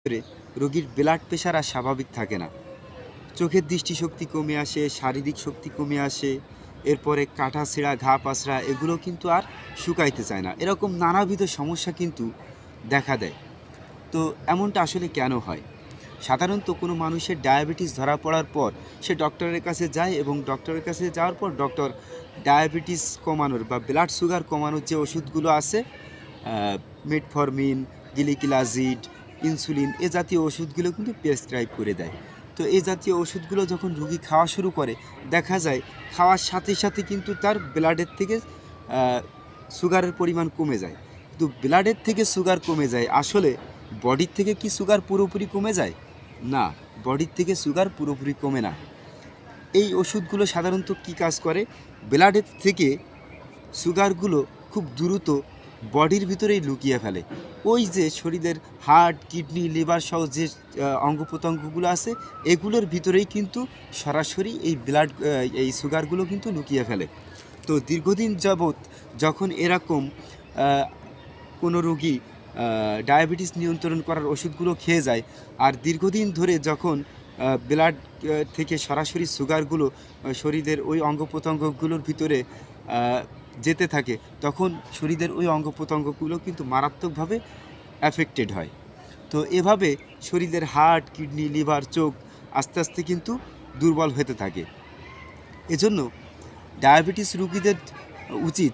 করে রোগীর blood pressure আর স্বাভাবিক থাকে না। চোখের দৃষ্টিশক্তি কমে আসে, শারীরিক শক্তি কমে আসে, এরপরে কাটা ছেঁড়া, ঘা পাসরা এগুলো কিন্তু আর শুকাইতে চায় না। এরকম নানাবিধ সমস্যা কিন্তু দেখা দেয়। তো এমনটা আসলে কেন হয়? সাধারণত কোনো মানুষের ডায়াবেটিস ধরা পড়ার পর সে ডক্টরের কাছে যায় এবং ডক্টরের কাছে যাওয়ার পর ডক্টর ডায়াবেটিস কমানোর বা ব্লাড সুগার কমানোর যে ওষুধগুলো আছে মেটফরমিন, গ্লিকিলাজিড, ইনসুলিন এ জাতীয় ওষুধগুলো কিন্তু প্রেসক্রাইব করে দেয়। তো এই জাতীয় ওষুধগুলো যখন রোগী খাওয়া শুরু করে দেখা যায় খাওয়ার সাথে সাথে কিন্তু তার ব্লাডের থেকে সুগারের পরিমাণ কমে যায়। কিন্তু ব্লাডের থেকে সুগার কমে যায়, আসলে বডির থেকে কি সুগার পুরোপুরি কমে যায়? না, বডির থেকে সুগার পুরোপুরি কমে না। এই ওষুধগুলো সাধারণত কী কাজ করে? ব্লাডের থেকে সুগারগুলো খুব দ্রুত বডির ভিতরেই লুকিয়ে ফেলে। ওই যে শরীরের হার্ট, কিডনি, লিভার সহ যে অঙ্গ প্রত্যঙ্গগুলো আছে এগুলোর ভিতরেই কিন্তু সরাসরি এই সুগারগুলো কিন্তু লুকিয়ে ফেলে। তো দীর্ঘদিন যাবৎ যখন এরকম কোনো রোগী ডায়াবেটিস নিয়ন্ত্রণ করার ওষুধগুলো খেয়ে যায় আর দীর্ঘদিন ধরে যখন ব্লাড থেকে সরাসরি সুগারগুলো শরীরের ওই অঙ্গ প্রত্যঙ্গগুলোর ভিতরে যেতে থাকে, তখন শরীরের ওই অঙ্গ প্রত্যঙ্গগুলো কিন্তু মারাত্মকভাবে অ্যাফেক্টেড হয়। তো এভাবে শরীরের হার্ট, কিডনি, লিভার, চোখ আস্তে আস্তে কিন্তু দুর্বল হতে থাকে। এজন্য ডায়াবেটিস রোগীদের উচিত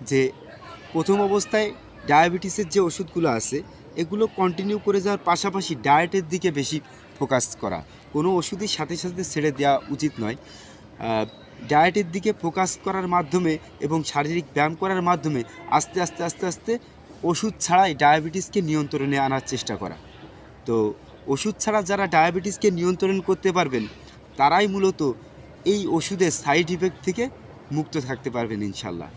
যে প্রথম অবস্থায় ডায়াবেটিসের যে ওষুধগুলো আছে এগুলো কন্টিনিউ করে যাওয়ার পাশাপাশি ডায়েটের দিকে বেশি ফোকাস করা। কোনো ওষুধই সাথে সাথে ছেড়ে দেওয়া উচিত নয়। ডায়েটের দিকে ফোকাস করার মাধ্যমে এবং শারীরিক ব্যায়াম করার মাধ্যমে আস্তে আস্তে আস্তে আস্তে ওষুধ ছাড়াই ডায়াবেটিসকে নিয়ন্ত্রণে আনার চেষ্টা করা। তো ওষুধ ছাড়া যারা ডায়াবেটিসকে নিয়ন্ত্রণ করতে পারবেন তারাই মূলত এই ওষুধের সাইড ইফেক্ট থেকে মুক্ত থাকতে পারবেন ইনশাল্লাহ।